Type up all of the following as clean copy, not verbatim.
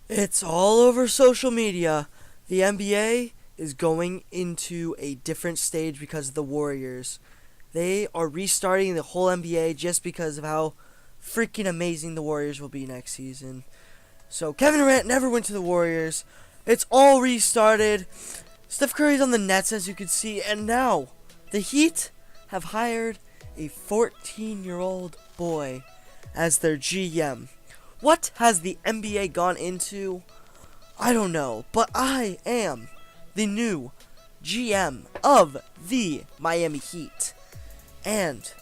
It's all over social media. The NBA is going into a different stage because of the Warriors. They are restarting the whole NBA just because of how freaking amazing the Warriors will be next season. So Kevin Durant never went to the Warriors. It's all restarted. Steph Curry's on the Nets, as you can see, and now the Heat have hired a 14-year-old boy as their GM. What has the NBA gone into? I don't know, but I am the new GM of the Miami Heat. And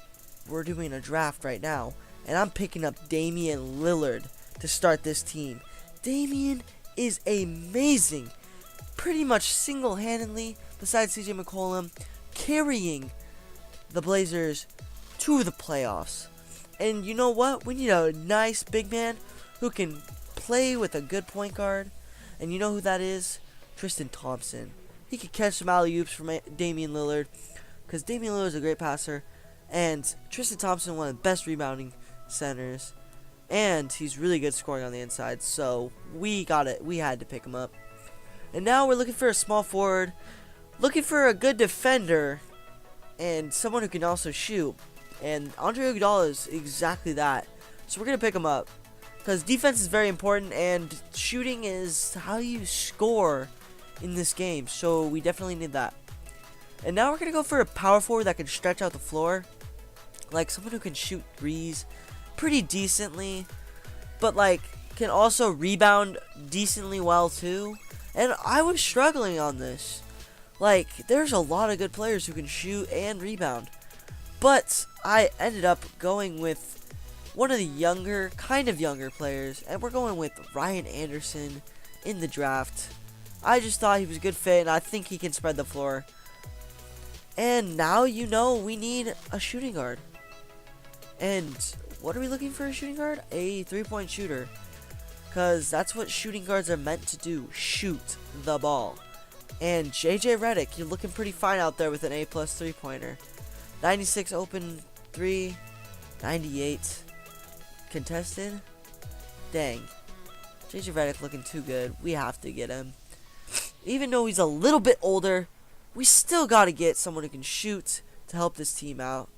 we're doing a draft right now, and I'm picking up Damian Lillard to start this team. Damian is amazing, pretty much single-handedly, besides CJ McCollum, carrying the Blazers to the playoffs. And you know what? We need a nice big man who can play with a good point guard. And you know who that is? Tristan Thompson. He could catch some alley-oops from Damian Lillard, because Damian Lillard is a great passer. And Tristan Thompson, one of the best rebounding centers. And he's really good scoring on the inside. So we got it. We had to pick him up. And now we're looking for a small forward. Looking for a good defender. And someone who can also shoot. And Andre Iguodala is exactly that. So we're going to pick him up, because defense is very important, and shooting is how you score in this game. So we definitely need that. And now we're going to go for a power forward that can stretch out the floor. Like someone who can shoot threes pretty decently, but like can also rebound decently well too. And I was struggling on this. Like, there's a lot of good players who can shoot and rebound. But I ended up going with one of the kind of younger players, and we're going with Ryan Anderson in the draft. I just thought he was a good fit, and I think he can spread the floor. And now you know we need a shooting guard. And what are we looking for a shooting guard? A three-point shooter. Because that's what shooting guards are meant to do. Shoot the ball. And JJ Redick, you're looking pretty fine out there with an A+ three-pointer. 96 open 3. 98 contested. Dang. JJ Redick looking too good. We have to get him. Even though he's a little bit older, we still got to get someone who can shoot to help this team out.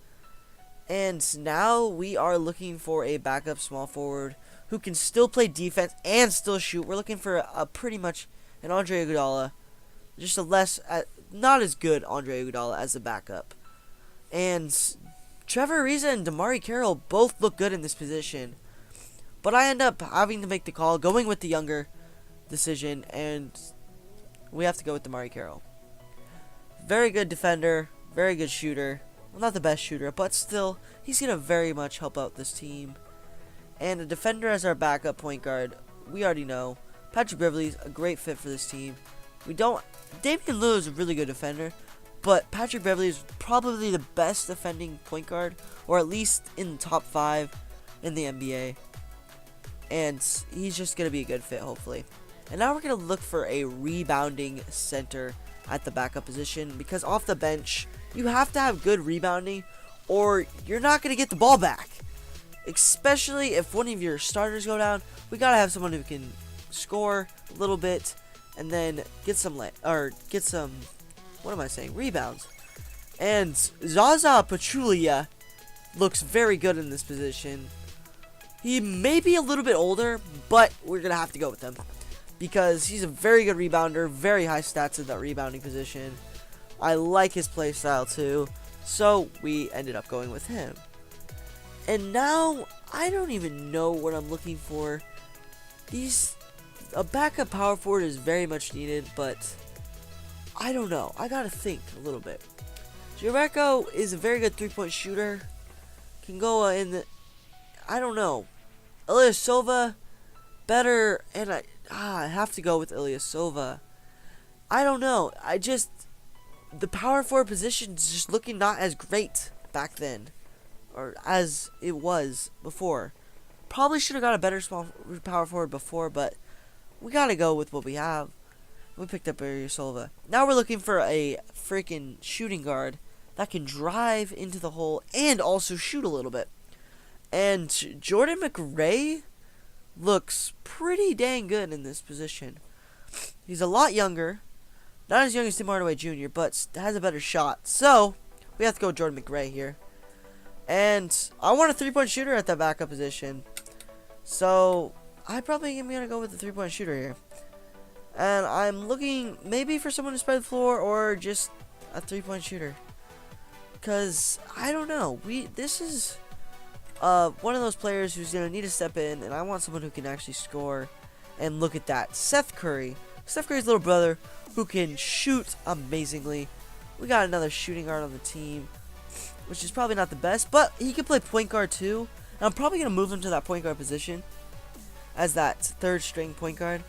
And now we are looking for a backup small forward who can still play defense and still shoot. We're looking for a pretty much an Andre Iguodala. Just not as good Andre Iguodala as a backup. And Trevor Ariza and DeMarre Carroll both look good in this position. But I end up having to make the call, going with the younger decision, and we have to go with DeMarre Carroll. Very good defender, very good shooter. Well, not the best shooter, but still, he's going to very much help out this team. And a defender as our backup point guard, we already know. Patrick Beverley's a great fit for this team. Damian Lillard is a really good defender, but Patrick Beverley is probably the best defending point guard, or at least in the top 5 in the NBA. And he's just going to be a good fit, hopefully. And now we're going to look for a rebounding center at the backup position, because off the bench, you have to have good rebounding, or you're not going to get the ball back. Especially if one of your starters go down, we got to have someone who can score a little bit, and then get some rebounds. And Zaza Pachulia looks very good in this position. He may be a little bit older, but we're going to have to go with him, because he's a very good rebounder, very high stats in that rebounding position. I like his play style too, so we ended up going with him. And now, I don't even know what I'm looking for. A backup power forward is very much needed, but I don't know. I gotta think a little bit. Jericho is a very good three-point shooter. Can go I don't know. Ilyasova, better, and I have to go with Ilyasova. I don't know. The power forward position is just looking not as great back then, or as it was before. Probably should have got a better small power forward before, but we gotta go with what we have. We picked up Ilyasova. Now we're looking for a freaking shooting guard that can drive into the hole and also shoot a little bit. And Jordan McRae looks pretty dang good in this position. He's a lot younger. Not as young as Tim Hardaway Jr., but has a better shot. So, we have to go with Jordan McRae here. And I want a three-point shooter at that backup position. So, I probably am going to go with the three-point shooter here. And I'm looking maybe for someone to spread the floor or just a three-point shooter. Because, I don't know. This is one of those players who's going to need to step in. And I want someone who can actually score. And look at that. Seth Curry. Steph Curry's little brother who can shoot amazingly. We got another shooting guard on the team, which is probably not the best, but he can play point guard too. And I'm probably going to move him to that point guard position as that third string point guard.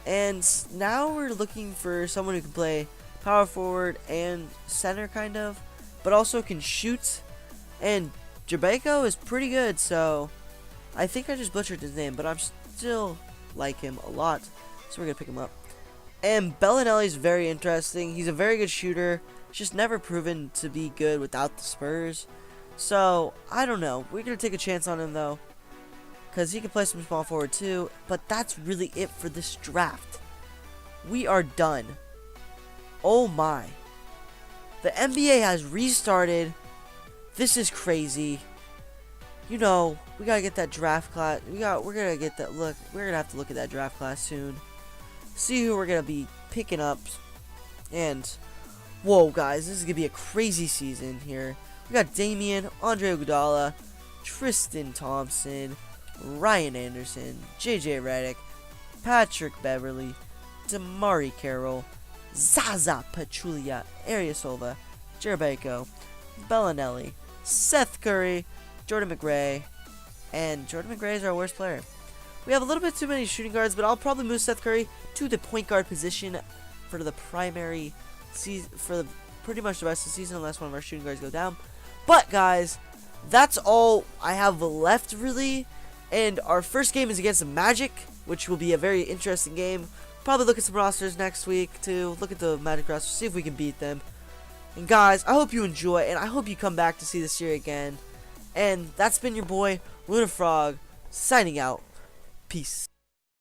And now we're looking for someone who can play power forward and center kind of, but also can shoot. And Jabeko is pretty good, so I think I just butchered his name, but I'm still like him a lot, so we're going to pick him up. And Bellinelli is very interesting. He's a very good shooter. Just never proven to be good without the Spurs. So, I don't know. We're going to take a chance on him, though. Because he can play some small forward, too. But that's really it for this draft. We are done. Oh, my. The NBA has restarted. This is crazy. You know, we got to get that draft class. We're going to get that look. We're going to have to look at that draft class soon. See who we're going to be picking up. And, whoa, guys, this is going to be a crazy season here. We got Damian, Andre Iguodala, Tristan Thompson, Ryan Anderson, JJ Redick, Patrick Beverly, Damari Carroll, Zaza Pachulia, Ariasova, Jerebeko, Bellinelli, Seth Curry, Jordan McRae, and Jordan McRae is our worst player. We have a little bit too many shooting guards, but I'll probably move Seth Curry to the point guard position for the primary season, for pretty much the rest of the season, unless one of our shooting guards go down. But guys, that's all I have left really. And our first game is against the Magic, which will be a very interesting game. Probably look at some rosters next week to look at the Magic rosters, see if we can beat them. And guys, I hope you enjoy, and I hope you come back to see this series again. And that's been your boy Luna Frog signing out. Peace.